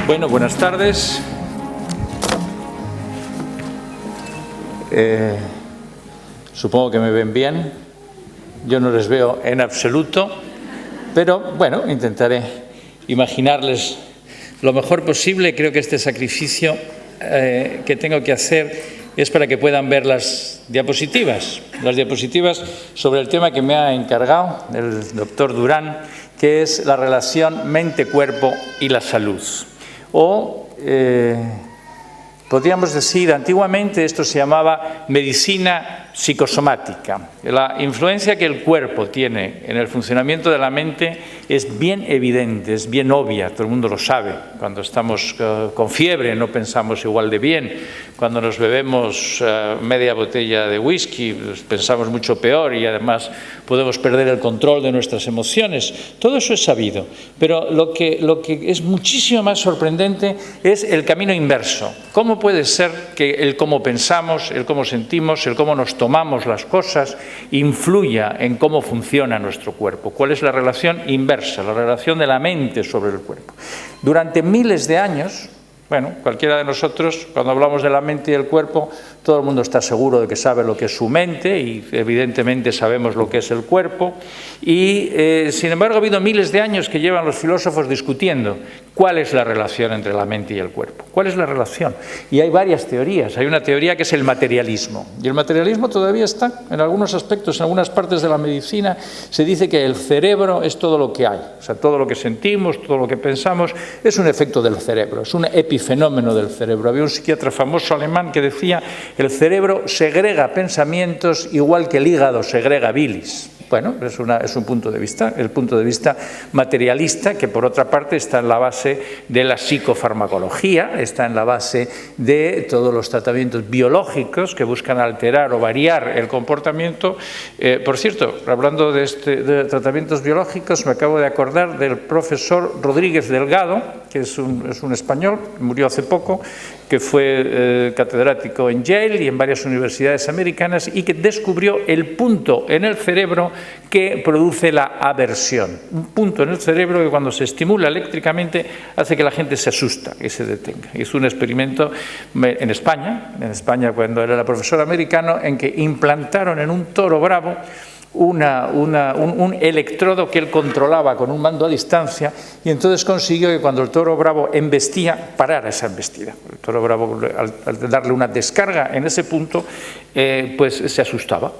Bueno, buenas tardes. Supongo que me ven bien. Yo no les veo en absoluto, pero bueno, intentaré imaginarles lo mejor posible. Creo que este sacrificio que tengo que hacer es para que puedan ver las diapositivas sobre el tema que me ha encargado el doctor Durán, que es la relación mente-cuerpo y la salud. O podríamos decir, antiguamente esto se llamaba medicina psicosomática. La influencia que el cuerpo tiene en el funcionamiento de la mente es bien evidente, es bien obvia, todo el mundo lo sabe. Cuando estamos con fiebre no pensamos igual de bien, cuando nos bebemos media botella de whisky pensamos mucho peor y además podemos perder el control de nuestras emociones. Todo eso es sabido, pero lo que es muchísimo más sorprendente es el camino inverso. ¿Cómo puede ser que el cómo pensamos, el cómo sentimos, el cómo nos tomamos las cosas influya en cómo funciona nuestro cuerpo? ¿Cuál es la relación inversa, la relación de la mente sobre el cuerpo? Durante miles de años, bueno, cualquiera de nosotros, cuando hablamos de la mente y el cuerpo, todo el mundo está seguro de que sabe lo que es su mente y evidentemente sabemos lo que es el cuerpo. Y sin embargo ha habido miles de años que llevan los filósofos discutiendo cuál es la relación entre la mente y el cuerpo. ¿Cuál es la relación? Y hay varias teorías. Hay una teoría que es el materialismo. Y el materialismo todavía está en algunos aspectos, en algunas partes de la medicina se dice que el cerebro es todo lo que hay. O sea, todo lo que sentimos, todo lo que pensamos es un efecto del cerebro, es un epifenómeno del cerebro. Había un psiquiatra famoso alemán que decía: el cerebro segrega pensamientos igual que el hígado segrega bilis. Bueno, es un punto de vista, el punto de vista materialista, que por otra parte está en la base de la psicofarmacología, está en la base de todos los tratamientos biológicos que buscan alterar o variar el comportamiento. Por cierto, hablando de tratamientos biológicos, me acabo de acordar del profesor Rodríguez Delgado, que es un español, murió hace poco, que fue catedrático en Yale y en varias universidades americanas y que descubrió el punto en el cerebro que produce la aversión. Un punto en el cerebro que cuando se estimula eléctricamente hace que la gente se asusta y se detenga. Hizo un experimento en España cuando era profesor americano, en que implantaron en un toro bravo un electrodo que él controlaba con un mando a distancia y entonces consiguió que cuando el toro bravo embestía, parara esa embestida. El toro bravo, al darle una descarga en ese punto, pues se asustaba.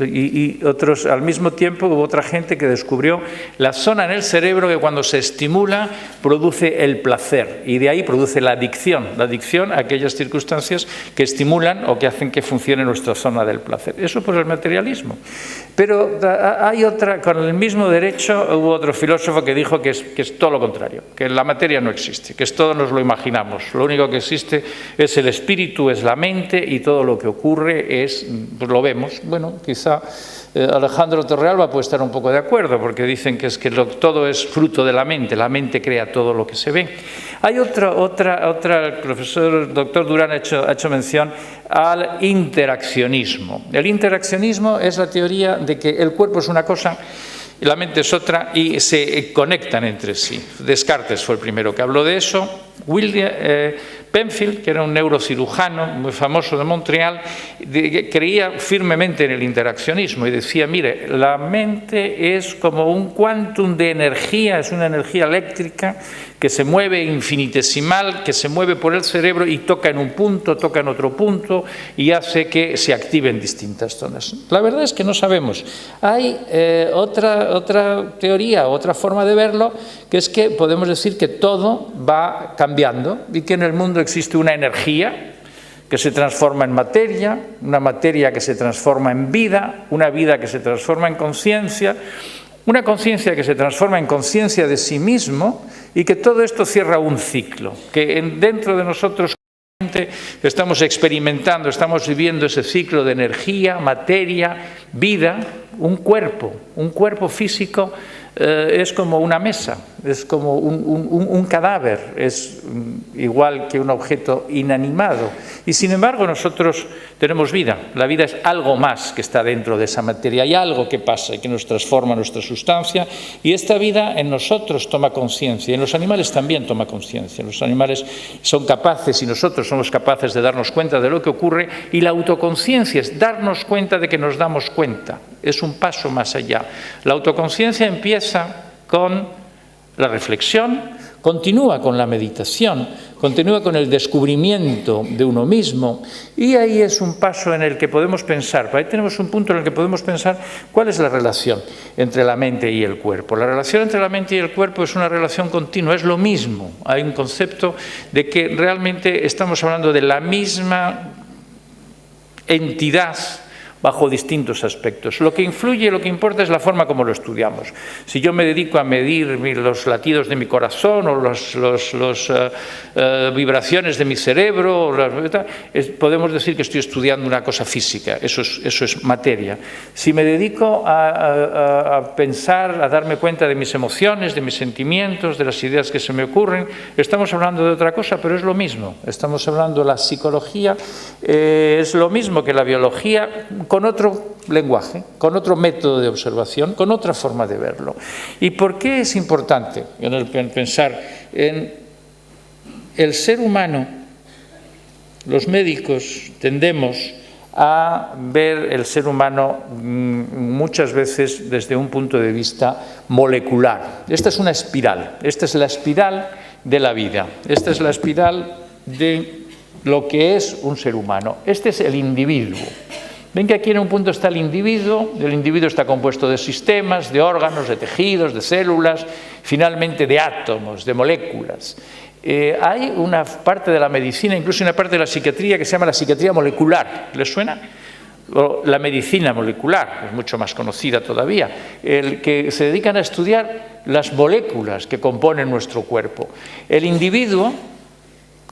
Y otros, al mismo tiempo, hubo otra gente que descubrió la zona en el cerebro que cuando se estimula produce el placer y de ahí produce la adicción a aquellas circunstancias que estimulan o que hacen que funcione nuestra zona del placer. Eso pues es el materialismo. Pero hay otra, con el mismo derecho hubo otro filósofo que dijo que es todo lo contrario, que la materia no existe, que todo nos lo imaginamos, lo único que existe es el espíritu, es la mente y todo lo que ocurre pues lo vemos. Bueno, quizá Alejandro Torrealba puede estar un poco de acuerdo porque dicen que todo es fruto de la mente crea todo lo que se ve. Hay el profesor doctor Durán ha hecho mención al interaccionismo. El interaccionismo es la teoría de que el cuerpo es una cosa y la mente es otra y se conectan entre sí. Descartes fue el primero que habló de eso. William Penfield, que era un neurocirujano muy famoso de Montreal, creía firmemente en el interaccionismo y decía: mire, la mente es como un quantum de energía, es una energía eléctrica que se mueve infinitesimal, que se mueve por el cerebro y toca en un punto, toca en otro punto y hace que se activen distintas zonas. La verdad es que no sabemos. Hay otra teoría, otra forma de verlo, que es que podemos decir que todo va cambiando y que en el mundo existe una energía que se transforma en materia, una materia que se transforma en vida, una vida que se transforma en conciencia, una conciencia que se transforma en conciencia de sí mismo y que todo esto cierra un ciclo, que dentro de nosotros estamos experimentando, estamos viviendo ese ciclo de energía, materia, vida, un cuerpo físico es como una mesa, es como un cadáver, es igual que un objeto inanimado. Y sin embargo nosotros tenemos vida. La vida es algo más que está dentro de esa materia. Hay algo que pasa y que nos transforma nuestra sustancia, y esta vida en nosotros toma conciencia. En los animales también toma conciencia. Los animales son capaces, y nosotros somos capaces, de darnos cuenta de lo que ocurre, y la autoconciencia es darnos cuenta de que nos damos cuenta. Es un paso más allá. La autoconciencia empieza con la reflexión, continúa con la meditación, continúa con el descubrimiento de uno mismo, y ahí es un paso en el que podemos pensar, ahí tenemos un punto en el que podemos pensar cuál es la relación entre la mente y el cuerpo. La relación entre la mente y el cuerpo es una relación continua, es lo mismo. Hay un concepto de que realmente estamos hablando de la misma entidad bajo distintos aspectos. Lo que influye, lo que importa es la forma como lo estudiamos. Si yo me dedico a medir los latidos de mi corazón o las vibraciones de mi cerebro, podemos decir que estoy estudiando una cosa física, eso es materia. Si me dedico a pensar, a darme cuenta de mis emociones, de mis sentimientos, de las ideas que se me ocurren, estamos hablando de otra cosa, pero es lo mismo. Estamos hablando de la psicología, es lo mismo que la biología, con otro lenguaje, con otro método de observación, con otra forma de verlo. ¿Y por qué es importante en pensar en el ser humano? Los médicos tendemos a ver el ser humano muchas veces desde un punto de vista molecular. Esta es una espiral, esta es la espiral de la vida, esta es la espiral de lo que es un ser humano. Este es el individuo. Ven que aquí en un punto está el individuo está compuesto de sistemas, de órganos, de tejidos, de células, finalmente de átomos, de moléculas. Hay una parte de la medicina, incluso una parte de la psiquiatría que se llama la psiquiatría molecular. ¿Les suena? O la medicina molecular, es mucho más conocida todavía, el que se dedican a estudiar las moléculas que componen nuestro cuerpo. El individuo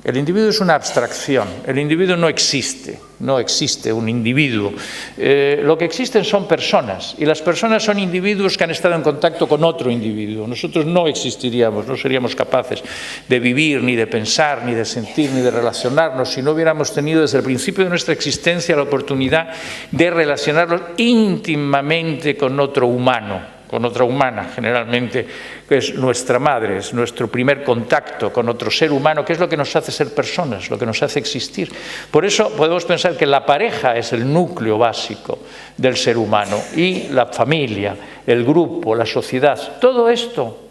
es una abstracción, el individuo no existe un individuo. Lo que existen son personas, y las personas son individuos que han estado en contacto con otro individuo. Nosotros no existiríamos, no seríamos capaces de vivir, ni de pensar, ni de sentir, ni de relacionarnos si no hubiéramos tenido desde el principio de nuestra existencia la oportunidad de relacionarnos íntimamente con otro humano, con otra humana, generalmente, que es nuestra madre, es nuestro primer contacto con otro ser humano, que es lo que nos hace ser personas, lo que nos hace existir. Por eso podemos pensar que la pareja es el núcleo básico del ser humano, y la familia, el grupo, la sociedad, todo esto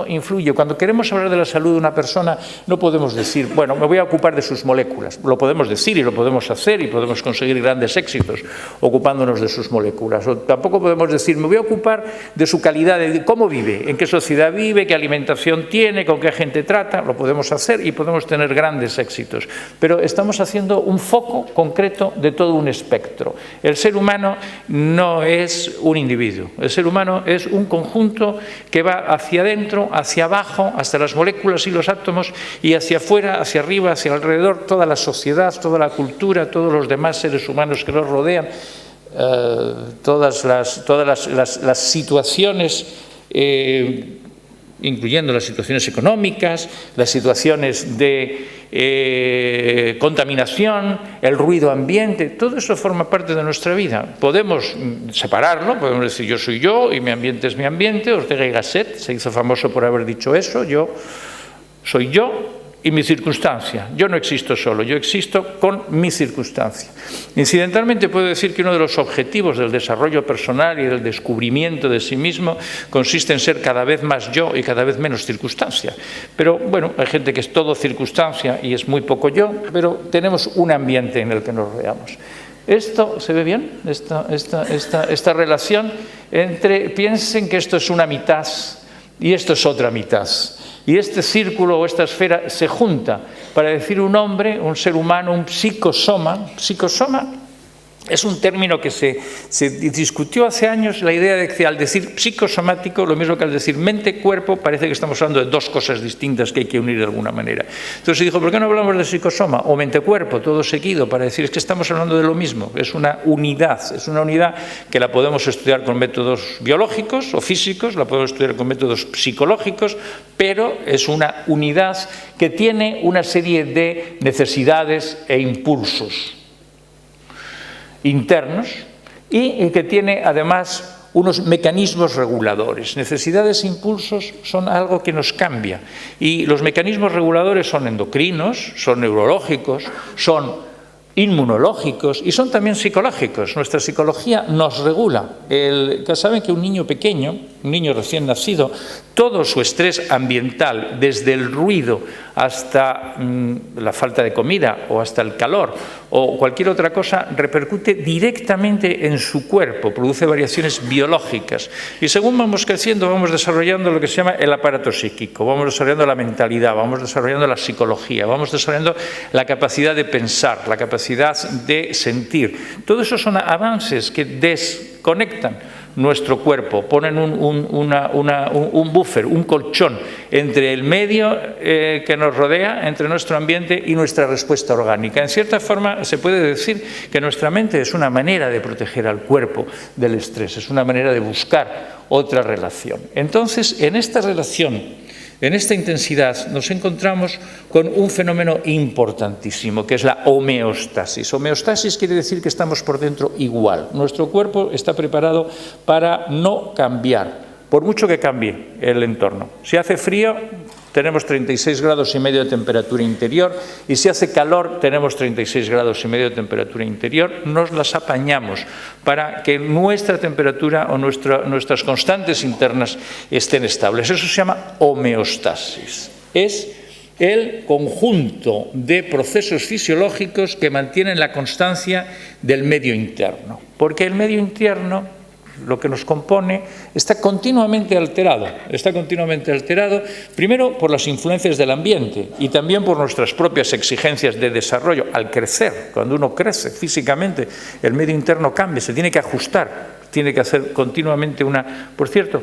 influye. Cuando queremos hablar de la salud de una persona, no podemos decir, bueno, me voy a ocupar de sus moléculas. Lo podemos decir y lo podemos hacer y podemos conseguir grandes éxitos ocupándonos de sus moléculas. O tampoco podemos decir, me voy a ocupar de su calidad, de cómo vive, en qué sociedad vive, qué alimentación tiene, con qué gente trata. Lo podemos hacer y podemos tener grandes éxitos. Pero estamos haciendo un foco concreto de todo un espectro. El ser humano no es un individuo. El ser humano es un conjunto que va hacia adentro, hacia abajo, hasta las moléculas y los átomos, y hacia afuera, hacia arriba, hacia alrededor, toda la sociedad, toda la cultura, todos los demás seres humanos que nos rodean, todas las situaciones, incluyendo las situaciones económicas, las situaciones de contaminación, el ruido ambiente, todo eso forma parte de nuestra vida. Podemos separarlo, podemos decir yo soy yo y mi ambiente es mi ambiente. Ortega y Gasset se hizo famoso por haber dicho eso, yo soy yo y mi circunstancia. Yo no existo solo, yo existo con mi circunstancia. Incidentalmente puedo decir que uno de los objetivos del desarrollo personal y del descubrimiento de sí mismo consiste en ser cada vez más yo y cada vez menos circunstancia. Pero bueno, hay gente que es todo circunstancia y es muy poco yo, pero tenemos un ambiente en el que nos rodeamos. ¿Esto se ve bien? Esta relación entre, piensen que esto es una mitad y esto es otra mitad. Y este círculo o esta esfera se junta para decir un hombre, un ser humano, un psicosoma. Psicosoma Es un término que se discutió hace años, la idea de que al decir psicosomático, lo mismo que al decir mente-cuerpo, parece que estamos hablando de dos cosas distintas que hay que unir de alguna manera. Entonces se dijo, ¿por qué no hablamos de psicosoma o mente-cuerpo, todo seguido, para decir es que estamos hablando de lo mismo? Es una unidad que la podemos estudiar con métodos biológicos o físicos, la podemos estudiar con métodos psicológicos, pero es una unidad que tiene una serie de necesidades e impulsos internos y que tiene además unos mecanismos reguladores. Necesidades e impulsos son algo que nos cambia y los mecanismos reguladores son endocrinos, son neurológicos, son inmunológicos y son también psicológicos. Nuestra psicología nos regula. Saben que un niño pequeño, un niño recién nacido, todo su estrés ambiental, desde el ruido hasta la falta de comida o hasta el calor o cualquier otra cosa, repercute directamente en su cuerpo, produce variaciones biológicas. Y según vamos creciendo, vamos desarrollando lo que se llama el aparato psíquico, vamos desarrollando la mentalidad, vamos desarrollando la psicología, vamos desarrollando la capacidad de pensar, la capacidad de sentir. Todo eso son avances que desconectan nuestro cuerpo, ponen un buffer, un colchón entre el medio que nos rodea, entre nuestro ambiente y nuestra respuesta orgánica. En cierta forma se puede decir que nuestra mente es una manera de proteger al cuerpo del estrés, es una manera de buscar otra relación. Entonces, en esta relación, en esta intensidad, nos encontramos con un fenómeno importantísimo, que es la homeostasis. Homeostasis quiere decir que estamos por dentro igual. Nuestro cuerpo está preparado para no cambiar, por mucho que cambie el entorno. Si hace frío, tenemos 36 grados y medio de temperatura interior, y si hace calor, tenemos 36 grados y medio de temperatura interior. Nos las apañamos para que nuestra temperatura o nuestras constantes internas estén estables. Eso se llama homeostasis. Es el conjunto de procesos fisiológicos que mantienen la constancia del medio interno. Porque el medio interno, lo que nos compone, está continuamente alterado. Está continuamente alterado, primero por las influencias del ambiente y también por nuestras propias exigencias de desarrollo. Al crecer, cuando uno crece físicamente, el medio interno cambia, se tiene que ajustar, tiene que hacer continuamente una... Por cierto,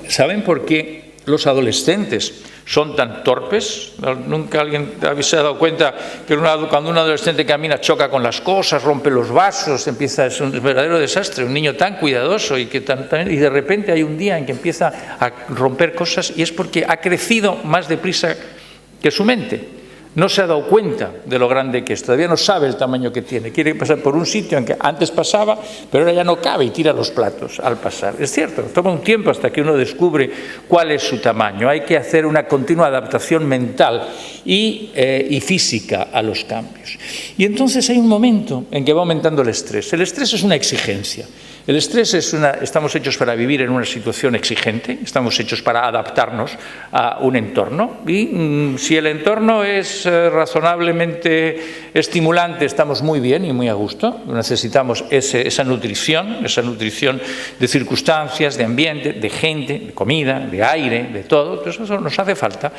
¿saben por qué los adolescentes son tan torpes? ¿Nunca alguien se ha dado cuenta que cuando un adolescente camina choca con las cosas, rompe los vasos, es un verdadero desastre? Un niño tan cuidadoso y de repente hay un día en que empieza a romper cosas y es porque ha crecido más deprisa que su mente. No se ha dado cuenta de lo grande que es, todavía no sabe el tamaño que tiene. Quiere pasar por un sitio en que antes pasaba, pero ahora ya no cabe y tira los platos al pasar. Es cierto, toma un tiempo hasta que uno descubre cuál es su tamaño. Hay que hacer una continua adaptación mental y física a los cambios. Y entonces hay un momento en que va aumentando el estrés. El estrés es una exigencia. El estrés estamos hechos para vivir en una situación exigente, estamos hechos para adaptarnos a un entorno y si el entorno es razonablemente estimulante, estamos muy bien y muy a gusto. Necesitamos esa nutrición de circunstancias, de ambiente, de gente, de comida, de aire, de todo. Entonces eso nos hace falta.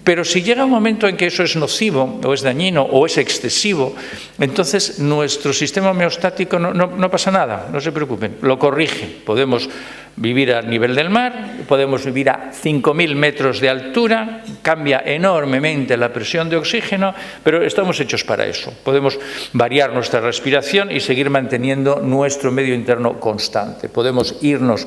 Pero si llega un momento en que eso es nocivo o es dañino o es excesivo, entonces nuestro sistema homeostático no pasa nada, no se preocupen. Lo corrige. Podemos vivir a nivel del mar, podemos vivir a 5.000 metros de altura, cambia enormemente la presión de oxígeno, pero estamos hechos para eso. Podemos variar nuestra respiración y seguir manteniendo nuestro medio interno constante. Podemos irnos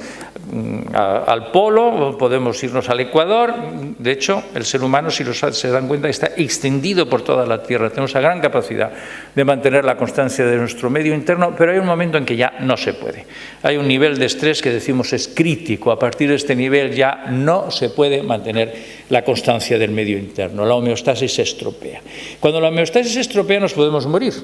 al polo, podemos irnos al Ecuador. De hecho, el ser humano, si se dan cuenta, está extendido por toda la Tierra. Tenemos una gran capacidad de mantener la constancia de nuestro medio interno, pero hay un momento en que ya no se puede. Hay un nivel de estrés que decimos es crítico. A partir de este nivel ya no se puede mantener la constancia del medio interno. La homeostasis se estropea. Cuando la homeostasis se estropea nos podemos morir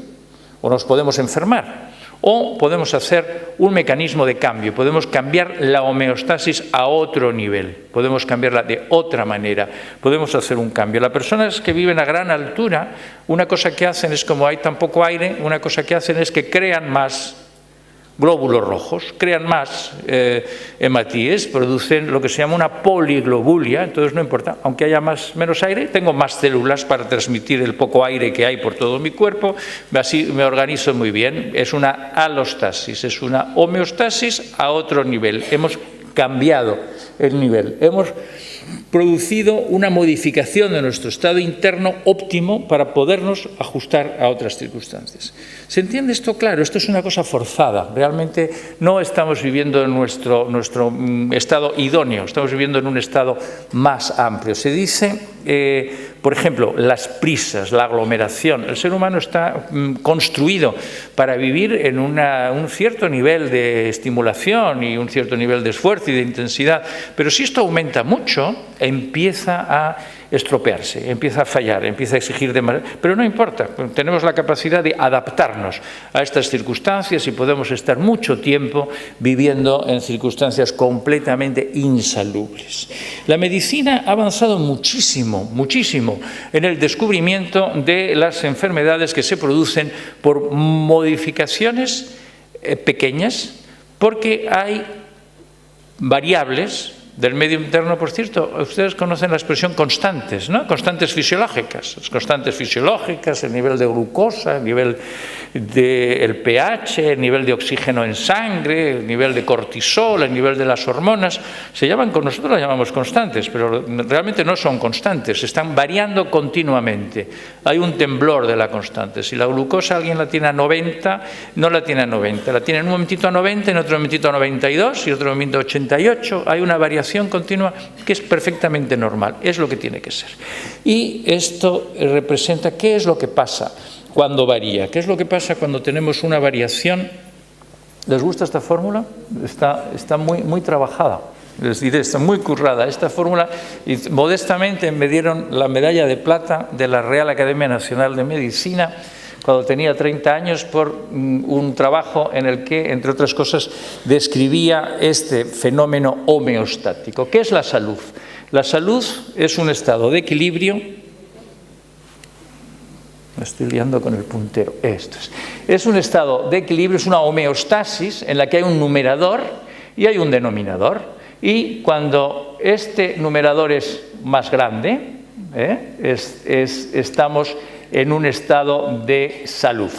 o nos podemos enfermar o podemos hacer un mecanismo de cambio. Podemos cambiar la homeostasis a otro nivel. Podemos cambiarla de otra manera. Podemos hacer un cambio. Las personas que viven a gran altura, una cosa que hacen es, como hay tan poco aire, una cosa que hacen es que crean más glóbulos rojos, crean más hematíes, producen lo que se llama una poliglobulia, entonces no importa, aunque haya menos aire, tengo más células para transmitir el poco aire que hay por todo mi cuerpo, así me organizo muy bien. Es una alostasis, es una homeostasis a otro nivel. Hemos cambiado el nivel, hemos producido una modificación de nuestro estado interno óptimo para podernos ajustar a otras circunstancias. ¿Se entiende esto? Claro, esto es una cosa forzada. Realmente no estamos viviendo en nuestro estado idóneo, estamos viviendo en un estado más amplio. Se dice, por ejemplo, las prisas, la aglomeración. El ser humano está construido para vivir en un cierto nivel de estimulación y un cierto nivel de esfuerzo y de intensidad, pero si esto aumenta mucho, empieza a estropearse, empieza a fallar, empieza a exigir demasiado, pero no importa, tenemos la capacidad de adaptarnos a estas circunstancias y podemos estar mucho tiempo viviendo en circunstancias completamente insalubres. La medicina ha avanzado muchísimo, muchísimo en el descubrimiento de las enfermedades que se producen por modificaciones pequeñas, porque hay variables del medio interno. Por cierto, ustedes conocen la expresión constantes, ¿no? Constantes fisiológicas. Las constantes fisiológicas, el nivel de glucosa, el nivel del pH, el nivel de oxígeno en sangre, el nivel de cortisol, el nivel de las hormonas, nosotros las llamamos constantes, pero realmente no son constantes, están variando continuamente. Hay un temblor de la constante. Si la glucosa alguien la tiene a 90, no la tiene a 90, la tiene en un momentito a 90, en otro momentito a 92 y otro momento a 88. Hay una variación continua que es perfectamente normal, es lo que tiene que ser. Y esto representa qué es lo que pasa cuando varía, qué es lo que pasa cuando tenemos una variación. ¿Les gusta esta fórmula? Está muy trabajada, les diré, está muy currada esta fórmula, y modestamente me dieron la medalla de plata de la Real Academia Nacional de Medicina cuando tenía 30 años por un trabajo en el que, entre otras cosas, describía este fenómeno homeostático. ¿Qué es la salud? La salud es un estado de equilibrio. Me estoy liando con el puntero. Es un estado de equilibrio, es una homeostasis en la que hay un numerador y hay un denominador. Y cuando este numerador es más grande, estamos en un estado de salud.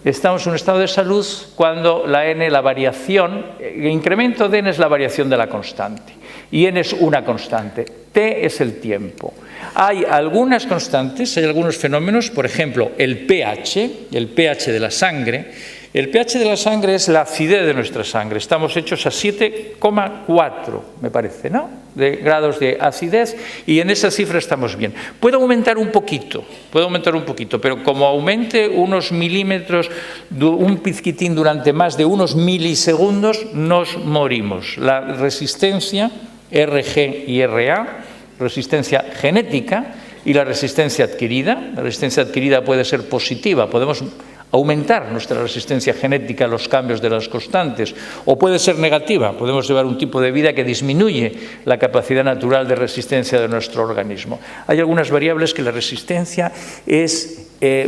Estamos en un estado de salud cuando la n, la variación, el incremento de n es la variación de la constante, y n es una constante, t es el tiempo. Hay algunas constantes, hay algunos fenómenos, por ejemplo, el pH de la sangre. El pH de la sangre es la acidez de nuestra sangre. Estamos hechos a 7,4, me parece, ¿no?, de grados de acidez, y en esa cifra estamos bien. Puede aumentar un poquito, pero como aumente unos milímetros, un pizquitín durante más de unos milisegundos, nos morimos. La resistencia Rg y Ra, resistencia genética, y la resistencia adquirida. La resistencia adquirida puede ser positiva, podemos aumentar nuestra resistencia genética a los cambios de las constantes, o puede ser negativa, podemos llevar un tipo de vida que disminuye la capacidad natural de resistencia de nuestro organismo. Hay algunas variables que la resistencia es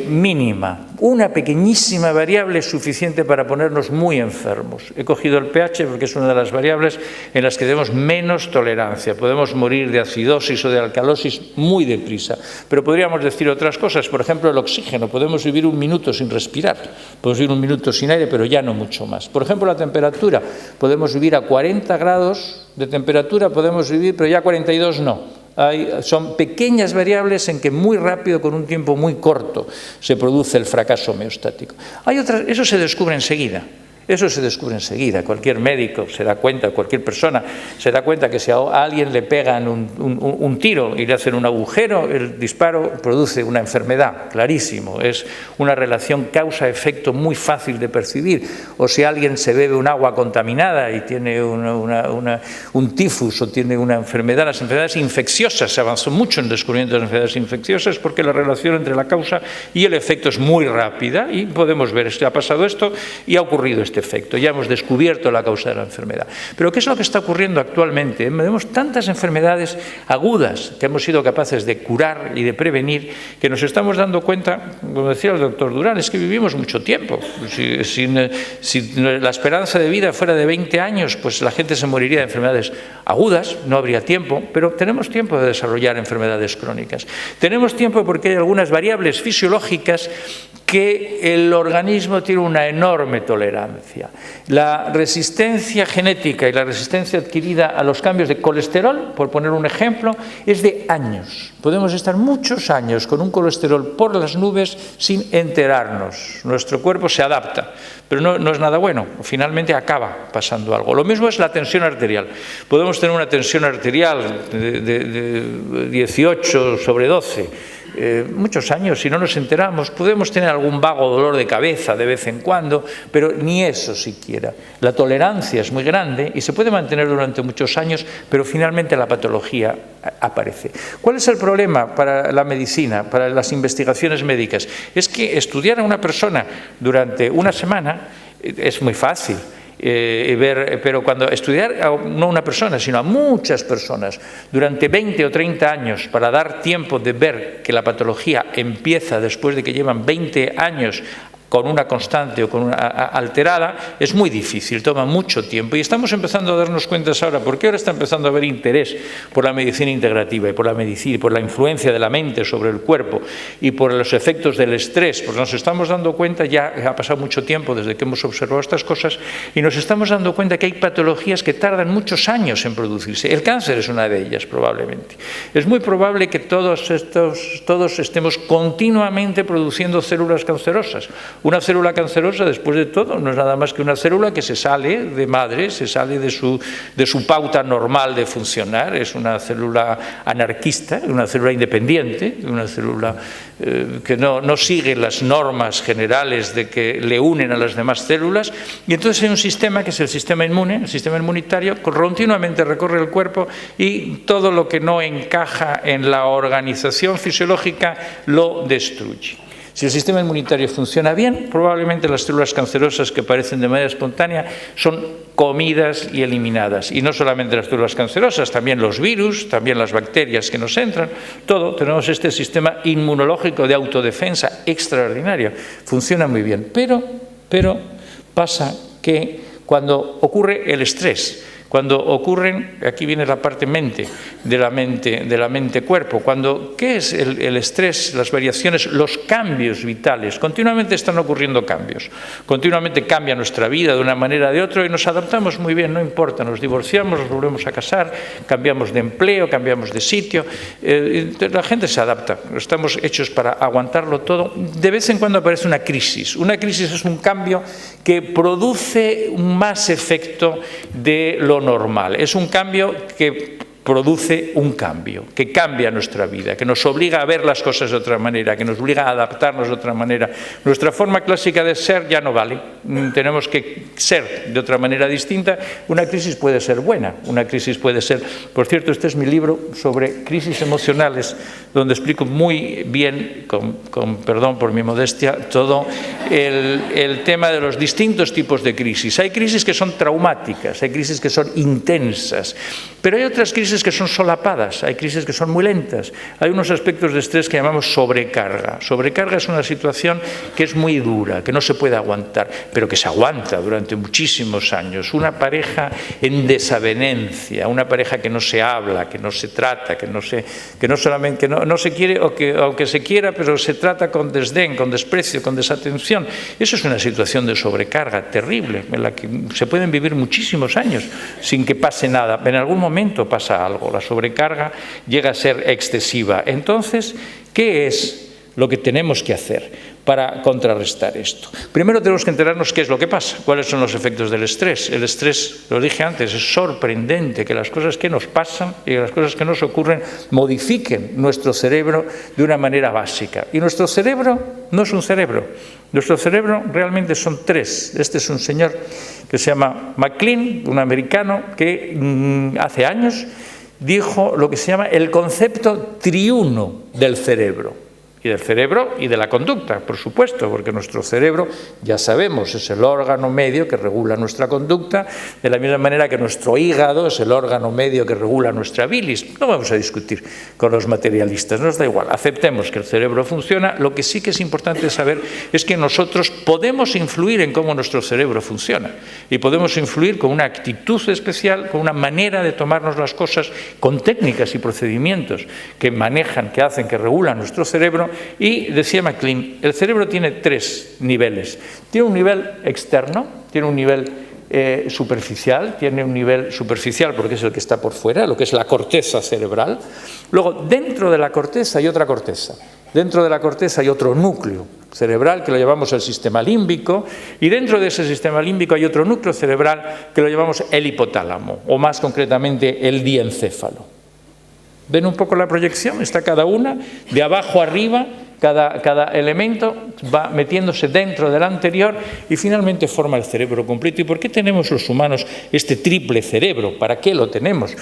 mínima, una pequeñísima variable es suficiente para ponernos muy enfermos. He cogido el pH porque es una de las variables en las que tenemos menos tolerancia, podemos morir de acidosis o de alcalosis muy deprisa, pero podríamos decir otras cosas, por ejemplo el oxígeno, podemos vivir un minuto sin respirar, podemos vivir un minuto sin aire, pero ya no mucho más. Por ejemplo la temperatura, podemos vivir a 40 grados de temperatura, podemos vivir, pero ya a 42 no. Son pequeñas variables en que muy rápido, con un tiempo muy corto, se produce el fracaso homeostático. Hay otras, eso se descubre enseguida. Cualquier médico se da cuenta, cualquier persona se da cuenta que si a alguien le pegan un tiro y le hacen un agujero, el disparo produce una enfermedad, clarísimo. Es una relación causa-efecto muy fácil de percibir. O si alguien se bebe un agua contaminada y tiene un tifus o tiene una enfermedad, las enfermedades infecciosas, se avanzó mucho en el descubrimiento de las enfermedades infecciosas porque la relación entre la causa y el efecto es muy rápida y podemos ver, ha pasado esto y ha ocurrido este este efecto, ya hemos descubierto la causa de la enfermedad. Pero ¿qué es lo que está ocurriendo actualmente? Vemos tantas enfermedades agudas que hemos sido capaces de curar y de prevenir, que nos estamos dando cuenta, como decía el doctor Durán, es que vivimos mucho tiempo. Si la esperanza de vida fuera de 20 años, pues la gente se moriría de enfermedades agudas, no habría tiempo, pero tenemos tiempo de desarrollar enfermedades crónicas. Tenemos tiempo porque hay algunas variables fisiológicas que el organismo tiene una enorme tolerancia. La resistencia genética y la resistencia adquirida a los cambios de colesterol, por poner un ejemplo, es de años. Podemos estar muchos años con un colesterol por las nubes sin enterarnos. Nuestro cuerpo se adapta, pero no es nada bueno. Finalmente acaba pasando algo. Lo mismo es la tensión arterial. Podemos tener una tensión arterial de 18/12, muchos años, si no nos enteramos, podemos tener algún vago dolor de cabeza de vez en cuando, pero ni eso siquiera. La tolerancia es muy grande y se puede mantener durante muchos años, pero finalmente la patología aparece. ¿Cuál es el problema para la medicina, para las investigaciones médicas? Es que estudiar a una persona durante una semana es muy fácil. Pero cuando estudiar no a una persona, sino a muchas personas durante 20 o 30 años para dar tiempo de ver que la patología empieza después de que llevan 20 años con una constante o con una alterada, es muy difícil, toma mucho tiempo. Y estamos empezando a darnos cuenta ahora, porque ahora está empezando a haber interés por la medicina integrativa y por la medicina y por la influencia de la mente sobre el cuerpo y por los efectos del estrés, porque nos estamos dando cuenta, ya ha pasado mucho tiempo desde que hemos observado estas cosas, y nos estamos dando cuenta que hay patologías que tardan muchos años en producirse. El cáncer es una de ellas, probablemente. Es muy probable que todos estemos continuamente produciendo células cancerosas. Una célula cancerosa, después de todo, no es nada más que una célula que se sale de madre, se sale de su pauta normal de funcionar, es una célula anarquista, una célula independiente, una célula que no sigue las normas generales de que le unen a las demás células, y entonces hay un sistema que es el sistema inmune, el sistema inmunitario, que continuamente recorre el cuerpo y todo lo que no encaja en la organización fisiológica lo destruye. Si el sistema inmunitario funciona bien, probablemente las células cancerosas que aparecen de manera espontánea son comidas y eliminadas. Y no solamente las células cancerosas, también los virus, también las bacterias que nos entran, todo. Tenemos este sistema inmunológico de autodefensa extraordinario. Funciona muy bien, pero pasa que cuando ocurre el estrés, cuando ocurren, aquí viene la parte mente, de la mente-cuerpo, ¿qué es el estrés, las variaciones, los cambios vitales? Continuamente están ocurriendo cambios, continuamente cambia nuestra vida de una manera o de otra y nos adaptamos muy bien, no importa, nos divorciamos, nos volvemos a casar, cambiamos de empleo, cambiamos de sitio, la gente se adapta, estamos hechos para aguantarlo todo. De vez en cuando aparece una crisis es un cambio que produce más efecto de lo normal, es un cambio que produce un cambio, que cambia nuestra vida, que nos obliga a ver las cosas de otra manera, que nos obliga a adaptarnos de otra manera. Nuestra forma clásica de ser ya no vale, tenemos que ser de otra manera distinta. Una crisis puede ser buena, una crisis puede ser... Por cierto, este es mi libro sobre crisis emocionales, donde explico muy bien, con perdón por mi modestia, todo el tema de los distintos tipos de crisis. Hay crisis que son traumáticas, hay crisis que son intensas, pero hay otras crisis que son solapadas, hay crisis que son muy lentas. Hay unos aspectos de estrés que llamamos sobrecarga. Sobrecarga es una situación que es muy dura, que no se puede aguantar, pero que se aguanta durante muchísimos años. Una pareja en desavenencia, una pareja que no se habla, que no se trata, que no se quiere, o que se quiera, pero se trata con desdén, con desprecio, con desatención. Eso es una situación de sobrecarga terrible, en la que se pueden vivir muchísimos años sin que pase nada. En algún momento pasa algo, la sobrecarga llega a ser excesiva. Entonces, ¿qué es lo que tenemos que hacer para contrarrestar esto? Primero tenemos que enterarnos qué es lo que pasa, cuáles son los efectos del estrés. El estrés, lo dije antes, es sorprendente que las cosas que nos pasan y las cosas que nos ocurren modifiquen nuestro cerebro de una manera básica. Y nuestro cerebro no es un cerebro. Nuestro cerebro realmente son tres. Este es un señor que se llama MacLean, un americano que hace años dijo lo que se llama el concepto triuno del cerebro. Y del cerebro y de la conducta, por supuesto, porque nuestro cerebro, ya sabemos, es el órgano medio que regula nuestra conducta, de la misma manera que nuestro hígado es el órgano medio que regula nuestra bilis. No vamos a discutir con los materialistas, nos da igual, aceptemos que el cerebro funciona. Lo que sí que es importante saber es que nosotros podemos influir en cómo nuestro cerebro funciona y podemos influir con una actitud especial, con una manera de tomarnos las cosas, con técnicas y procedimientos que manejan, que hacen, que regulan nuestro cerebro. Y decía MacLean, el cerebro tiene 3 niveles. Tiene un nivel externo, tiene un nivel superficial, porque es el que está por fuera, lo que es la corteza cerebral. Luego, dentro de la corteza hay otra corteza. Dentro de la corteza hay otro núcleo cerebral que lo llamamos el sistema límbico, y dentro de ese sistema límbico hay otro núcleo cerebral que lo llamamos el hipotálamo, o más concretamente el diencéfalo. ¿Ven un poco la proyección? Está cada una, de abajo arriba, cada elemento va metiéndose dentro del anterior y finalmente forma el cerebro completo. ¿Y por qué tenemos los humanos este triple cerebro? ¿Para qué lo tenemos?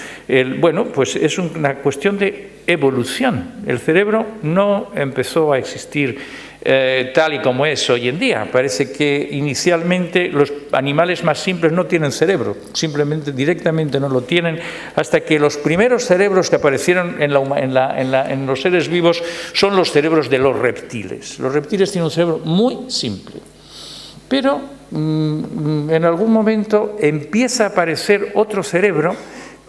Bueno, pues es una cuestión de evolución. El cerebro no empezó a existir tal y como es hoy en día. Parece que inicialmente los animales más simples no tienen cerebro, simplemente directamente no lo tienen, hasta que los primeros cerebros que aparecieron en los seres vivos son los cerebros de los reptiles. Los reptiles tienen un cerebro muy simple, pero en algún momento empieza a aparecer otro cerebro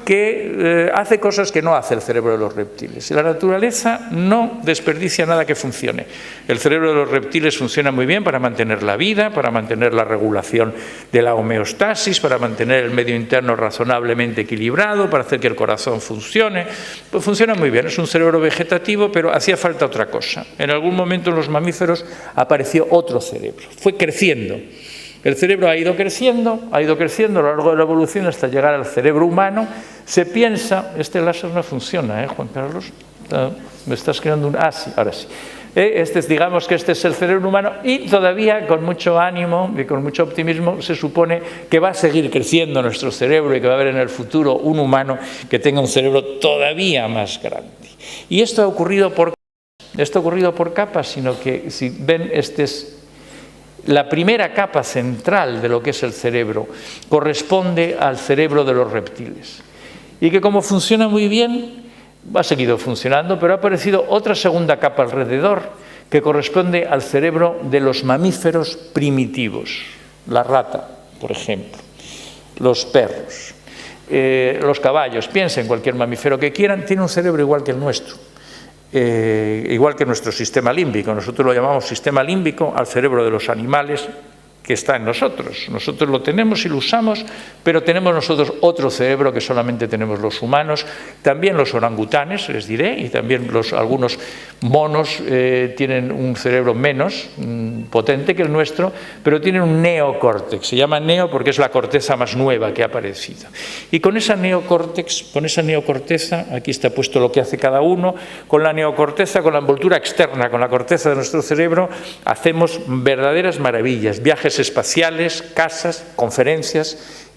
que hace cosas que no hace el cerebro de los reptiles. Y la naturaleza no desperdicia nada que funcione. El cerebro de los reptiles funciona muy bien para mantener la vida, para mantener la regulación de la homeostasis, para mantener el medio interno razonablemente equilibrado, para hacer que el corazón funcione. Pues funciona muy bien, es un cerebro vegetativo, pero hacía falta otra cosa. En algún momento en los mamíferos apareció otro cerebro, fue creciendo. El cerebro ha ido creciendo a lo largo de la evolución hasta llegar al cerebro humano. Se piensa, este láser no funciona, Juan Carlos, me estás creando un... Ah, sí, ahora sí. Digamos que este es el cerebro humano y todavía con mucho ánimo y con mucho optimismo se supone que va a seguir creciendo nuestro cerebro y que va a haber en el futuro un humano que tenga un cerebro todavía más grande. Y esto ha ocurrido por capas, sino que si ven, este es... La primera capa central de lo que es el cerebro corresponde al cerebro de los reptiles. Y que como funciona muy bien, ha seguido funcionando, pero ha aparecido otra segunda capa alrededor que corresponde al cerebro de los mamíferos primitivos. La rata, por ejemplo, los perros, los caballos. Piensen en cualquier mamífero que quieran, tiene un cerebro igual que el nuestro. Igual que nuestro sistema límbico. Nosotros lo llamamos sistema límbico al cerebro de los animales que está en nosotros. Nosotros lo tenemos y lo usamos, pero tenemos nosotros otro cerebro que solamente tenemos los humanos, también los orangutanes, les diré, y también algunos monos tienen un cerebro menos potente que el nuestro, pero tienen un neocórtex. Se llama neo porque es la corteza más nueva que ha aparecido. Y con esa neocorteza, aquí está puesto lo que hace cada uno, con la neocorteza, con la envoltura externa, con la corteza de nuestro cerebro, hacemos verdaderas maravillas, viajes espaciales, casas, conferencias,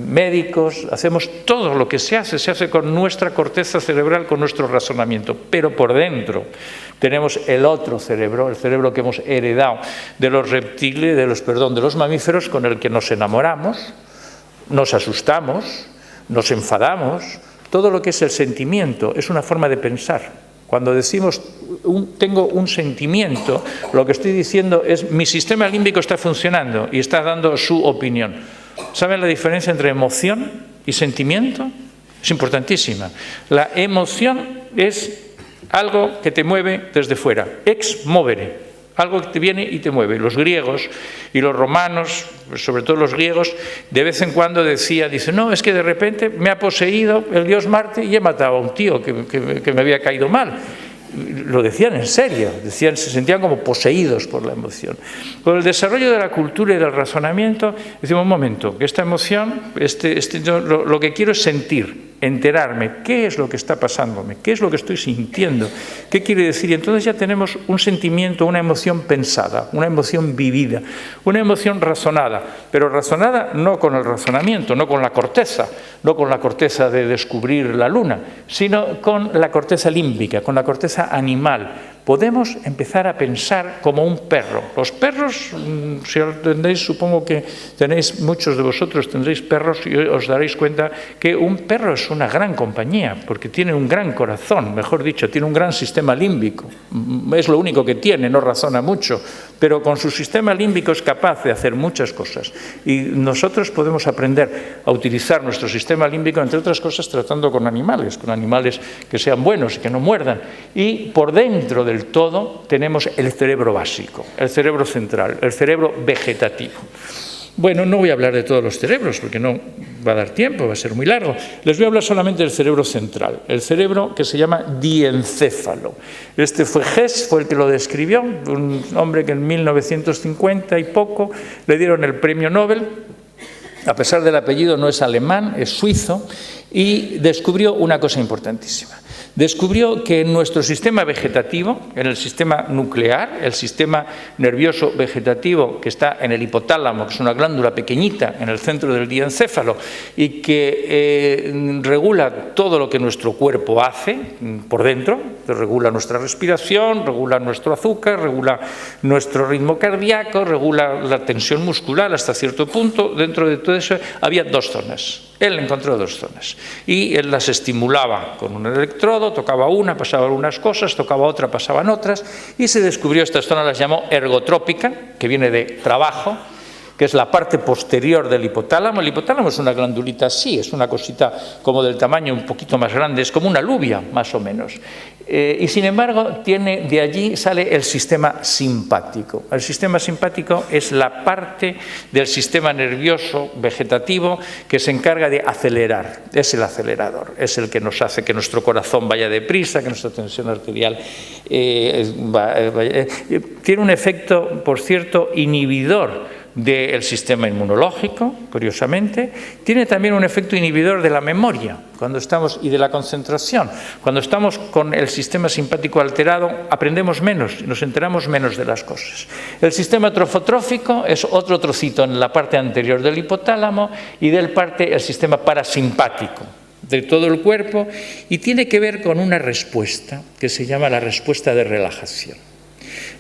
médicos, hacemos todo lo que se hace con nuestra corteza cerebral, con nuestro razonamiento, pero por dentro tenemos el otro cerebro, el cerebro que hemos heredado de los reptiles, de los mamíferos, con el que nos enamoramos, nos asustamos, nos enfadamos. Todo lo que es el sentimiento es una forma de pensar. Cuando decimos tengo un sentimiento, lo que estoy diciendo es mi sistema límbico está funcionando y está dando su opinión. ¿Saben la diferencia entre emoción y sentimiento? Es importantísima. La emoción es algo que te mueve desde fuera, ex movere. Algo que te viene y te mueve. Los griegos y los romanos, sobre todo los griegos, de vez en cuando dicen, no, es que de repente me ha poseído el dios Marte y he matado a un tío que me había caído mal. Lo decían en serio, se sentían como poseídos por la emoción. Con el desarrollo de la cultura y del razonamiento, decimos, un momento, que esta emoción, lo que quiero es sentir, enterarme, qué es lo que está pasándome, qué es lo que estoy sintiendo, ¿Qué quiere decir? Y entonces ya tenemos un sentimiento, una emoción pensada, una emoción vivida, una emoción razonada, pero razonada no con el razonamiento, no con la corteza, no con la corteza de descubrir la luna, sino con la corteza límbica, con la corteza animal. Podemos empezar a pensar como un perro. Los perros, si tendréis, supongo que tenéis, muchos de vosotros tendréis perros y os daréis cuenta que un perro es una gran compañía, porque tiene un gran corazón, mejor dicho, tiene un gran sistema límbico. Es lo único que tiene, no razona mucho, pero con su sistema límbico es capaz de hacer muchas cosas. Y nosotros podemos aprender a utilizar nuestro sistema límbico, entre otras cosas, tratando con animales que sean buenos y que no muerdan. Y por dentro del todo tenemos el cerebro básico, el cerebro central, el cerebro vegetativo. Bueno, no voy a hablar de todos los cerebros porque no va a dar tiempo, va a ser muy largo. Les voy a hablar solamente del cerebro central, el cerebro que se llama diencéfalo. Este fue Hess, fue el que lo describió, un hombre que en 1950 y poco le dieron el premio Nobel. A pesar del apellido no es alemán, es suizo, y descubrió una cosa importantísima. Descubrió que en nuestro sistema vegetativo, en el sistema nuclear, el sistema nervioso vegetativo que está en el hipotálamo, que es una glándula pequeñita en el centro del diencéfalo y que regula todo lo que nuestro cuerpo hace por dentro, regula nuestra respiración, regula nuestro azúcar, regula nuestro ritmo cardíaco, regula la tensión muscular hasta cierto punto. Dentro de todo eso había dos zonas. Él encontró dos zonas y él las estimulaba con un electrodo, tocaba una, pasaban unas cosas, tocaba otra, pasaban otras, y se descubrió estas zonas, las llamó ergotrópica, que viene de trabajo, que es la parte posterior del hipotálamo. El hipotálamo es una glandulita así, es una cosita como del tamaño un poquito más grande, es como una alubia, más o menos. Y sin embargo, de allí sale el sistema simpático. El sistema simpático es la parte del sistema nervioso vegetativo que se encarga de acelerar. Es el acelerador, es el que nos hace que nuestro corazón vaya deprisa, que nuestra tensión arterial tiene un efecto, por cierto, inhibidor del sistema inmunológico, curiosamente. Tiene también un efecto inhibidor de la memoria y de la concentración. Cuando estamos con el sistema simpático alterado, aprendemos menos, nos enteramos menos de las cosas. El sistema trofotrófico es otro trocito en la parte anterior del hipotálamo y el sistema parasimpático de todo el cuerpo, y tiene que ver con una respuesta que se llama la respuesta de relajación.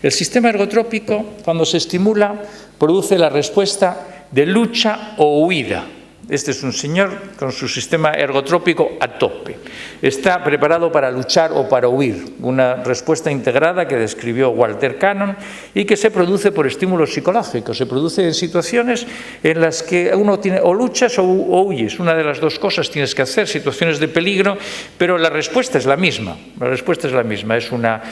El sistema ergotrópico, cuando se estimula, produce la respuesta de lucha o huida. Este es un señor con su sistema ergotrópico a tope. Está preparado para luchar o para huir. Una respuesta integrada que describió Walter Cannon y que se produce por estímulos psicológicos. Se produce en situaciones en las que uno tiene o luchas o huyes. Una de las dos cosas tienes que hacer, situaciones de peligro, pero la respuesta es la misma. La respuesta es la misma. Es una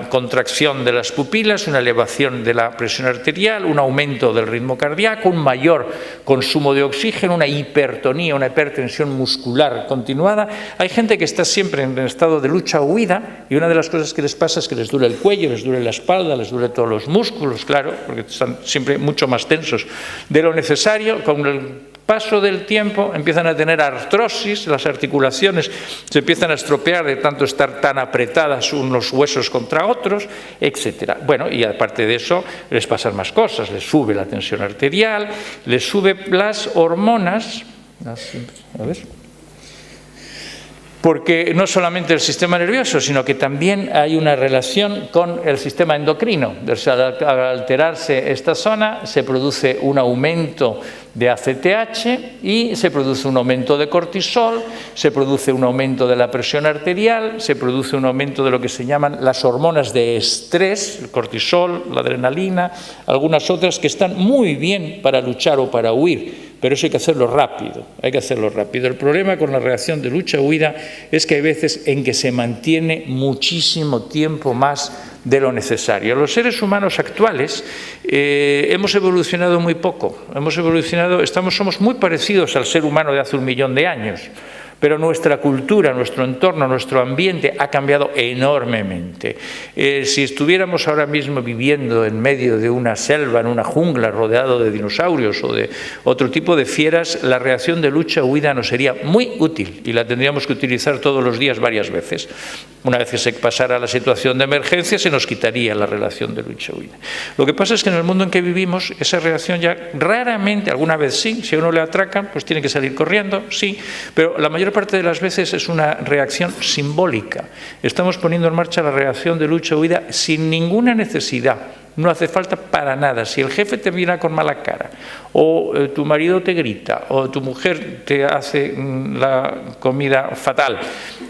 contracción de las pupilas, una elevación de la presión arterial, un aumento del ritmo cardíaco, un mayor consumo de oxígeno, una hipertonía, una hipertensión muscular continuada. Hay gente que está siempre en estado de lucha o huida y una de las cosas que les pasa es que les duele el cuello, les duele la espalda, les duele todos los músculos, claro, porque están siempre mucho más tensos de lo necesario. Con el paso del tiempo empiezan a tener artrosis, las articulaciones se empiezan a estropear de tanto estar tan apretadas unos huesos contra otros, etc. Bueno, y aparte de eso les pasan más cosas, les sube la tensión arterial, les sube las hormonas, a ver, porque no solamente el sistema nervioso, sino que también hay una relación con el sistema endocrino. Al alterarse esta zona se produce un aumento de ACTH y se produce un aumento de cortisol, se produce un aumento de la presión arterial, se produce un aumento de lo que se llaman las hormonas de estrés, el cortisol, la adrenalina, algunas otras que están muy bien para luchar o para huir. Pero eso hay que hacerlo rápido, hay que hacerlo rápido. El problema con la reacción de lucha-huida es que hay veces en que se mantiene muchísimo tiempo más de lo necesario. Los seres humanos actuales hemos evolucionado muy poco, somos muy parecidos al ser humano de hace 1 millón de años. Pero nuestra cultura, nuestro entorno, nuestro ambiente ha cambiado enormemente. Si estuviéramos ahora mismo viviendo en medio de una selva, en una jungla, rodeado de dinosaurios o de otro tipo de fieras, la reacción de lucha-huida nos sería muy útil y la tendríamos que utilizar todos los días varias veces. Una vez que se pasara la situación de emergencia, se nos quitaría la relación de lucha-huida. Lo que pasa es que en el mundo en que vivimos, esa reacción ya raramente, alguna vez sí, si a uno le atracan, pues tiene que salir corriendo, sí, pero la mayor parte de las veces es una reacción simbólica. Estamos poniendo en marcha la reacción de lucha-huida sin ninguna necesidad. No hace falta para nada. Si el jefe te mira con mala cara, o tu marido te grita, o tu mujer te hace la comida fatal,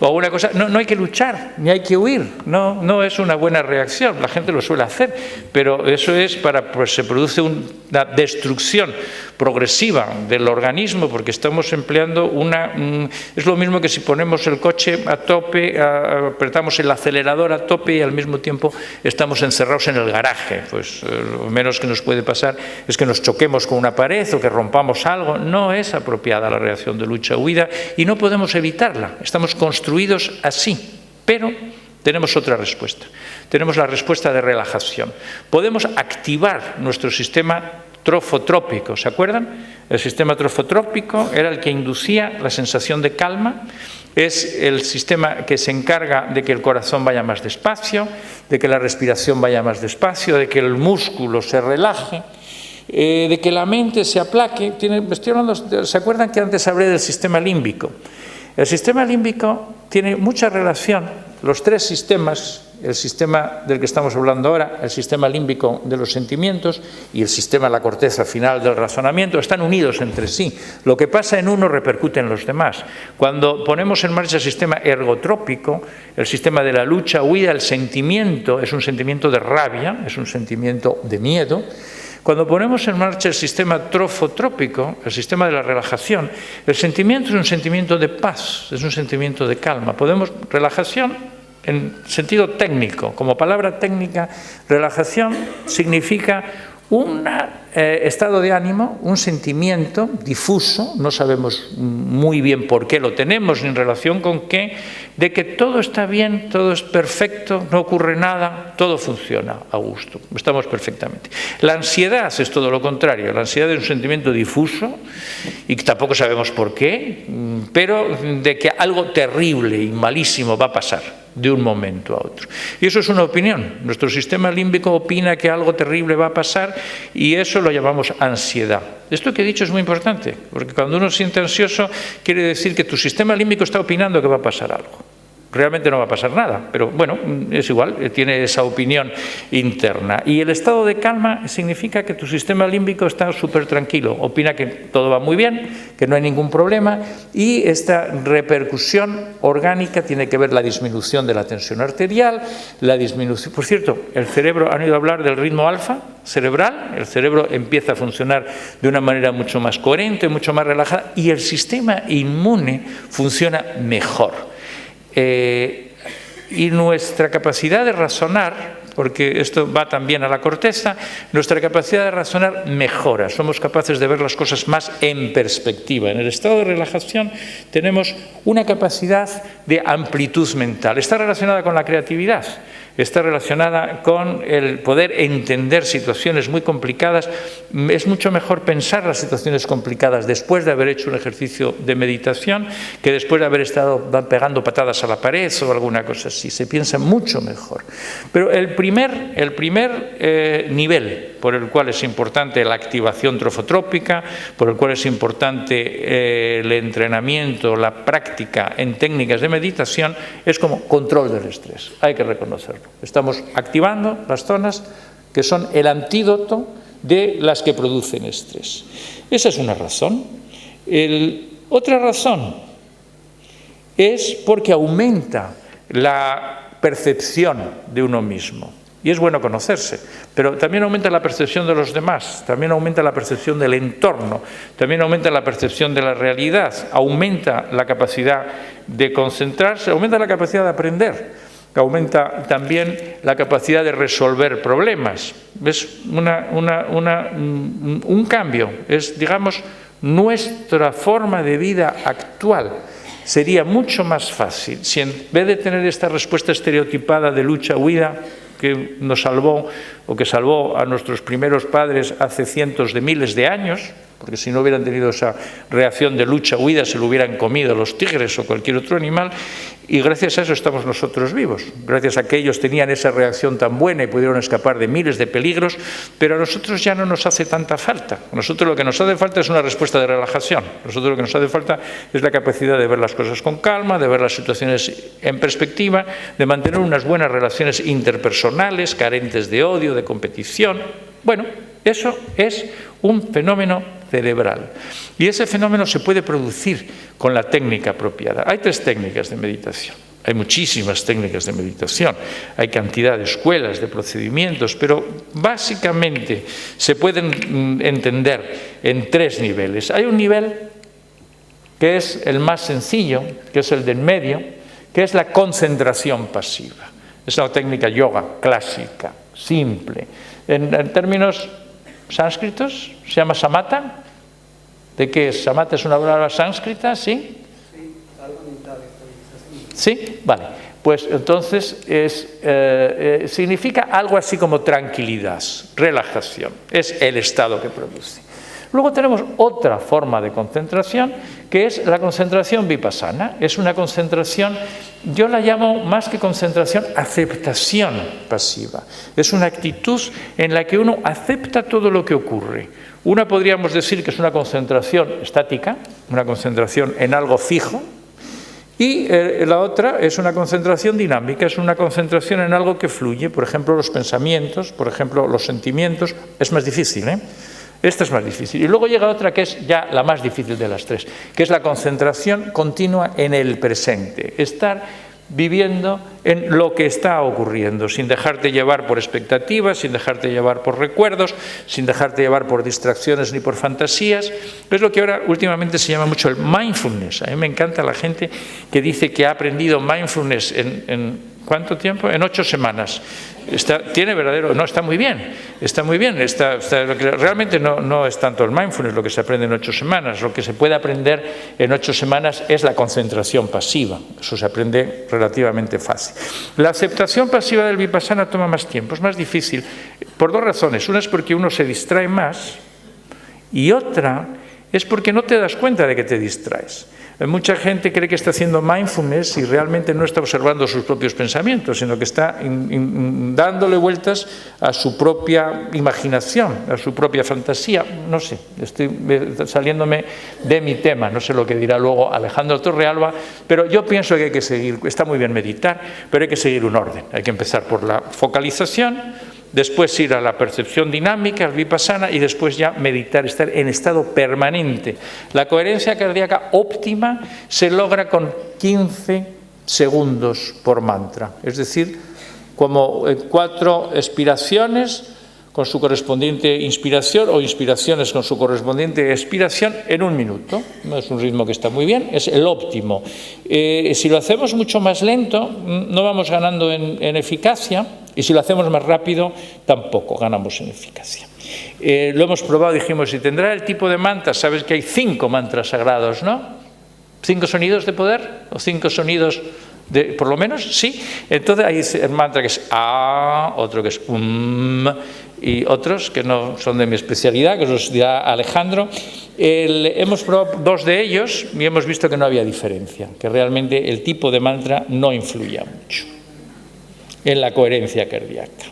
o alguna cosa, no hay que luchar, ni hay que huir. No es una buena reacción. La gente lo suele hacer, pero eso es pues se produce una destrucción progresiva del organismo, porque estamos empleando es lo mismo que si ponemos el coche a tope, apretamos el acelerador a tope y al mismo tiempo estamos encerrados en el garaje. Pues lo menos que nos puede pasar es que nos choquemos con una pared o que rompamos algo. No es apropiada la reacción de lucha-huida y no podemos evitarla. Estamos construidos así, pero tenemos otra respuesta. Tenemos la respuesta de relajación. Podemos activar nuestro sistema trofotrópico, ¿se acuerdan? El sistema trofotrópico era el que inducía la sensación de calma, es el sistema que se encarga de que el corazón vaya más despacio, de que la respiración vaya más despacio, de que el músculo se relaje, de que la mente se aplaque. Estoy hablando, ¿se acuerdan que antes hablé del sistema límbico? El sistema límbico tiene mucha relación, los tres sistemas, el sistema del que estamos hablando ahora, el sistema límbico de los sentimientos y el sistema de la corteza final del razonamiento, están unidos entre sí. Lo que pasa en uno repercute en los demás. Cuando ponemos en marcha el sistema ergotrópico, el sistema de la lucha-huida, el sentimiento es un sentimiento de rabia, es un sentimiento de miedo. Cuando ponemos en marcha el sistema trofotrópico, el sistema de la relajación, el sentimiento es un sentimiento de paz, es un sentimiento de calma. Relajación en sentido técnico, como palabra técnica, relajación significa un estado de ánimo, un sentimiento difuso, no sabemos muy bien por qué lo tenemos ni en relación con qué, de que todo está bien, todo es perfecto, no ocurre nada, todo funciona a gusto, estamos perfectamente. La ansiedad es todo lo contrario, la ansiedad es un sentimiento difuso y tampoco sabemos por qué, pero de que algo terrible y malísimo va a pasar de un momento a otro. Y eso es una opinión. Nuestro sistema límbico opina que algo terrible va a pasar y eso lo llamamos ansiedad. Esto que he dicho es muy importante, porque cuando uno se siente ansioso quiere decir que tu sistema límbico está opinando que va a pasar algo. Realmente no va a pasar nada, pero bueno, es igual, tiene esa opinión interna. Y el estado de calma significa que tu sistema límbico está súper tranquilo, opina que todo va muy bien, que no hay ningún problema, y esta repercusión orgánica tiene que ver la disminución de la tensión arterial, la disminución... Por cierto, el cerebro, ¿han oído hablar del ritmo alfa cerebral? El cerebro empieza a funcionar de una manera mucho más coherente, mucho más relajada, y el sistema inmune funciona mejor. Y nuestra capacidad de razonar, porque esto va también a la corteza, nuestra capacidad de razonar mejora, somos capaces de ver las cosas más en perspectiva. En el estado de relajación tenemos una capacidad de amplitud mental, está relacionada con la creatividad, está relacionada con el poder entender situaciones muy complicadas. Es mucho mejor pensar las situaciones complicadas después de haber hecho un ejercicio de meditación que después de haber estado pegando patadas a la pared o alguna cosa así. Se piensa mucho mejor. Pero el primer nivel por el cual es importante la activación trofotrópica, por el cual es importante el entrenamiento, la práctica en técnicas de meditación, es como control del estrés. Hay que reconocerlo. Estamos activando las zonas que son el antídoto de las que producen estrés. Esa es una razón. Otra razón es porque aumenta la percepción de uno mismo. Y es bueno conocerse, pero también aumenta la percepción de los demás, también aumenta la percepción del entorno, también aumenta la percepción de la realidad, aumenta la capacidad de concentrarse, aumenta la capacidad de aprender, aumenta también la capacidad de resolver problemas. Es un cambio, es, digamos, nuestra forma de vida actual sería mucho más fácil si en vez de tener esta respuesta estereotipada de lucha-huida que nos salvó o que salvó a nuestros primeros padres hace cientos de miles de años, porque si no hubieran tenido esa reacción de lucha-huida se lo hubieran comido los tigres o cualquier otro animal, y gracias a eso estamos nosotros vivos, gracias a que ellos tenían esa reacción tan buena y pudieron escapar de miles de peligros, pero a nosotros ya no nos hace tanta falta. A nosotros lo que nos hace falta es una respuesta de relajación, a nosotros lo que nos hace falta es la capacidad de ver las cosas con calma, de ver las situaciones en perspectiva, de mantener unas buenas relaciones interpersonales, carentes de odio, de competición. Bueno, eso es un fenómeno cerebral. Y ese fenómeno se puede producir con la técnica apropiada. Hay 3 técnicas de meditación. Hay muchísimas técnicas de meditación. Hay cantidad de escuelas, de procedimientos, pero básicamente se pueden entender en 3 niveles. Hay un nivel que es el más sencillo, que es el del medio, que es la concentración pasiva. Es una técnica yoga clásica, simple. En términos sánscritos, se llama samatha. ¿De qué es? ¿Samatha es una palabra sánscrita? ¿Sí? Sí, algo mental. ¿Sí? Vale. Pues entonces significa algo así como tranquilidad, relajación. Es el estado que produce. Luego tenemos otra forma de concentración, que es la concentración vipassana. Es una concentración, yo la llamo más que concentración, aceptación pasiva. Es una actitud en la que uno acepta todo lo que ocurre. Una podríamos decir que es una concentración estática, una concentración en algo fijo, y la otra es una concentración dinámica, es una concentración en algo que fluye, por ejemplo los pensamientos, por ejemplo los sentimientos. Es más difícil, ¿eh? Esta es más difícil. Y luego llega otra que es ya la más difícil de las 3, que es la concentración continua en el presente. Estar viviendo en lo que está ocurriendo, sin dejarte llevar por expectativas, sin dejarte llevar por recuerdos, sin dejarte llevar por distracciones ni por fantasías. Es lo que ahora últimamente se llama mucho el mindfulness. A mí me encanta la gente que dice que ha aprendido mindfulness en ¿cuánto tiempo? En 8 semanas. Tiene verdadero, no, está muy bien, realmente no es tanto el mindfulness lo que se aprende en 8 semanas, lo que se puede aprender en 8 semanas es la concentración pasiva, eso se aprende relativamente fácil. La aceptación pasiva del vipassana toma más tiempo, es más difícil, por 2 razones, una es porque uno se distrae más y otra es porque no te das cuenta de que te distraes. Mucha gente cree que está haciendo mindfulness y realmente no está observando sus propios pensamientos, sino que está dándole vueltas a su propia imaginación, a su propia fantasía. No sé, estoy saliéndome de mi tema, no sé lo que dirá luego Alejandro Torrealba, pero yo pienso que hay que seguir, está muy bien meditar, pero hay que seguir un orden. Hay que empezar por la focalización, después ir a la percepción dinámica, al vipassana, y después ya meditar, estar en estado permanente. La coherencia cardíaca óptima se logra con 15 segundos por mantra, es decir, como 4 expiraciones con su correspondiente inspiración o inspiraciones con su correspondiente expiración en 1 minuto. Es un ritmo que está muy bien, es el óptimo. Si lo hacemos mucho más lento, no vamos ganando en eficacia, y si lo hacemos más rápido, tampoco ganamos en eficacia. Lo hemos probado, dijimos, si tendrá el tipo de mantra, sabes que hay 5 mantras sagrados, ¿no? 5 sonidos de poder, o 5 sonidos por lo menos, sí. Entonces hay el mantra que es A, otro que es y otros que no son de mi especialidad, que los dirá Alejandro. Hemos probado 2 de ellos y hemos visto que no había diferencia, que realmente el tipo de mantra no influía mucho en la coherencia cardíaca.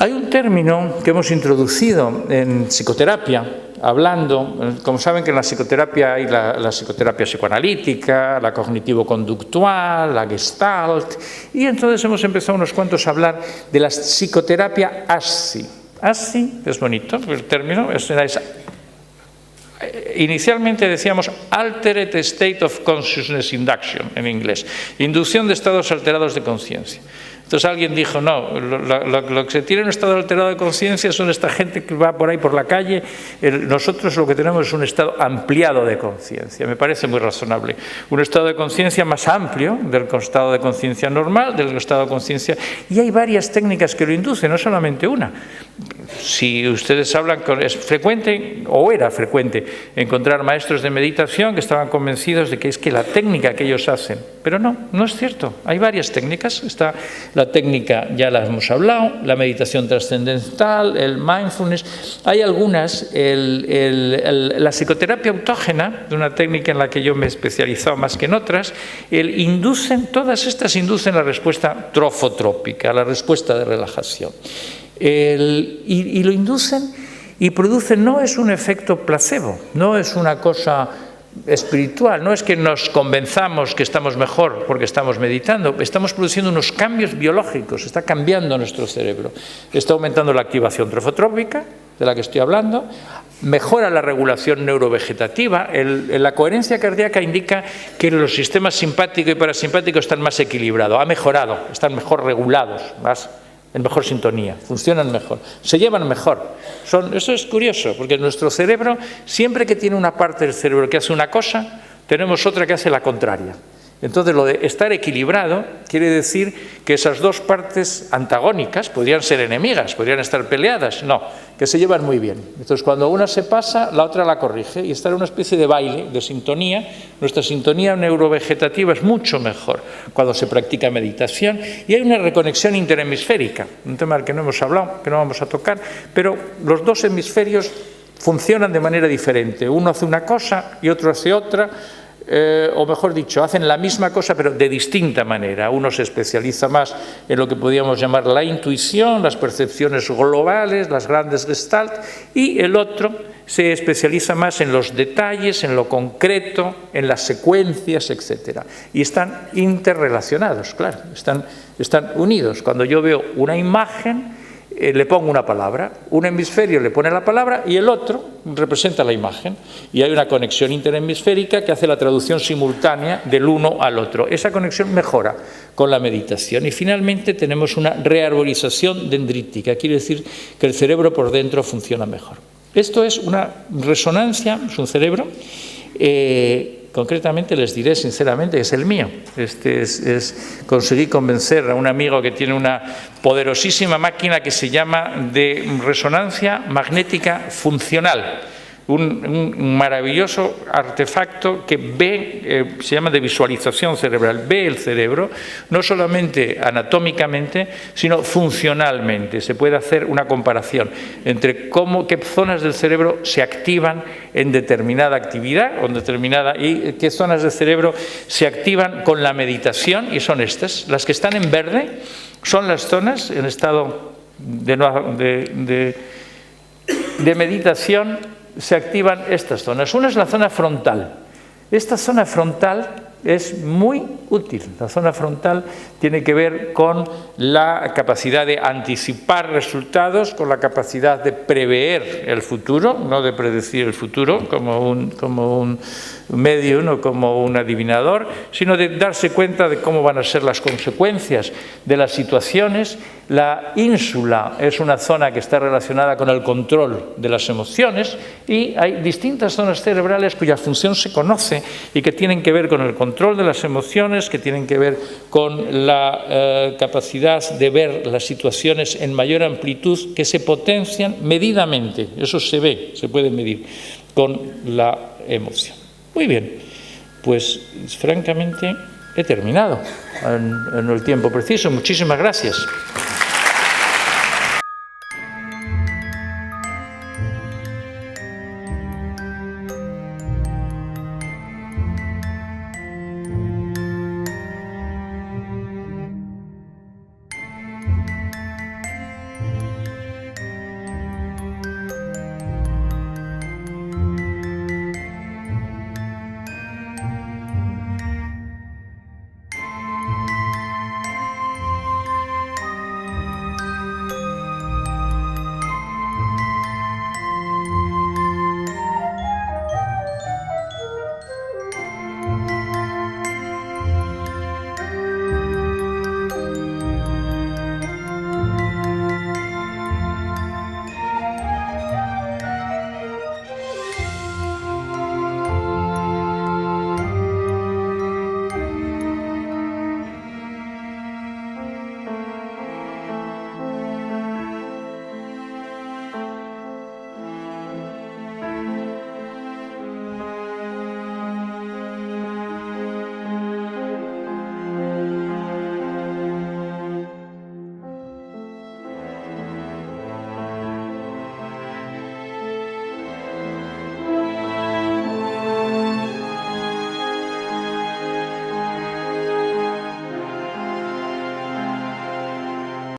Hay un término que hemos introducido en psicoterapia, hablando, como saben que en la psicoterapia hay la psicoterapia psicoanalítica, la cognitivo-conductual, la gestalt, y entonces hemos empezado unos cuantos a hablar de la psicoterapia ASCI. ASCI es bonito, el término inicialmente decíamos Altered State of Consciousness Induction en inglés, inducción de estados alterados de conciencia. Entonces alguien dijo, no, lo que se tiene en un estado alterado de conciencia son esta gente que va por ahí por la calle, nosotros lo que tenemos es un estado ampliado de conciencia, me parece muy razonable. Un estado de conciencia más amplio del estado de conciencia normal, del estado de conciencia, y hay varias técnicas que lo inducen, no solamente una. Si ustedes hablan, es frecuente, o era frecuente, encontrar maestros de meditación que estaban convencidos de que es que la técnica que ellos hacen, pero no es cierto, hay varias técnicas, está la técnica, ya la hemos hablado, la meditación trascendental, el mindfulness, hay algunas, la psicoterapia autógena, de una técnica en la que yo me he especializado más que en otras, todas estas inducen la respuesta trofotrópica, la respuesta de relajación. Y lo inducen y producen, no es un efecto placebo, no es una cosa espiritual, no es que nos convenzamos que estamos mejor porque estamos meditando, estamos produciendo unos cambios biológicos, está cambiando nuestro cerebro, está aumentando la activación trofotrópica, de la que estoy hablando, mejora la regulación neurovegetativa, la coherencia cardíaca indica que los sistemas simpático y parasimpático están más equilibrados, ha mejorado, están mejor regulados, más en mejor sintonía, funcionan mejor, se llevan mejor. Eso es curioso, porque nuestro cerebro, siempre que tiene una parte del cerebro que hace una cosa, tenemos otra que hace la contraria. Entonces, lo de estar equilibrado quiere decir que esas dos partes antagónicas podrían ser enemigas, podrían estar peleadas, no, que se llevan muy bien. Entonces, cuando una se pasa, la otra la corrige y está en una especie de baile, de sintonía. Nuestra sintonía neurovegetativa es mucho mejor cuando se practica meditación y hay una reconexión interhemisférica, un tema del que no hemos hablado, que no vamos a tocar, pero los dos hemisferios funcionan de manera diferente. Uno hace una cosa y otro hace otra. O mejor dicho, hacen la misma cosa pero de distinta manera. Uno se especializa más en lo que podríamos llamar la intuición, las percepciones globales, las grandes gestalt, y el otro se especializa más en los detalles, en lo concreto, en las secuencias, etc. Y están interrelacionados, claro, están unidos. Cuando yo veo una imagen, le pongo una palabra, un hemisferio le pone la palabra y el otro representa la imagen. Y hay una conexión interhemisférica que hace la traducción simultánea del uno al otro. Esa conexión mejora con la meditación. Y finalmente tenemos una rearborización dendrítica, quiere decir que el cerebro por dentro funciona mejor. Esto es una resonancia, es un cerebro. Concretamente les diré sinceramente que es el mío. Conseguí convencer a un amigo que tiene una poderosísima máquina que se llama de resonancia magnética funcional. Un maravilloso artefacto que ve, se llama de visualización cerebral, ve el cerebro, no solamente anatómicamente, sino funcionalmente. Se puede hacer una comparación entre qué zonas del cerebro se activan en determinada actividad y qué zonas del cerebro se activan con la meditación, y son estas. Las que están en verde son las zonas en estado de meditación. Se activan estas zonas. Una es la zona frontal. Esta zona frontal es muy útil. La zona frontal tiene que ver con la capacidad de anticipar resultados, con la capacidad de prever el futuro, no de predecir el futuro como un medium o como un adivinador, sino de darse cuenta de cómo van a ser las consecuencias de las situaciones. La ínsula es una zona que está relacionada con el control de las emociones y hay distintas zonas cerebrales cuya función se conoce y que tienen que ver con el control de las emociones, que tienen que ver con la capacidad de ver las situaciones en mayor amplitud, que se potencian medidamente. Eso se ve, se puede medir con la emoción. Muy bien, pues francamente he terminado en el tiempo preciso. Muchísimas gracias.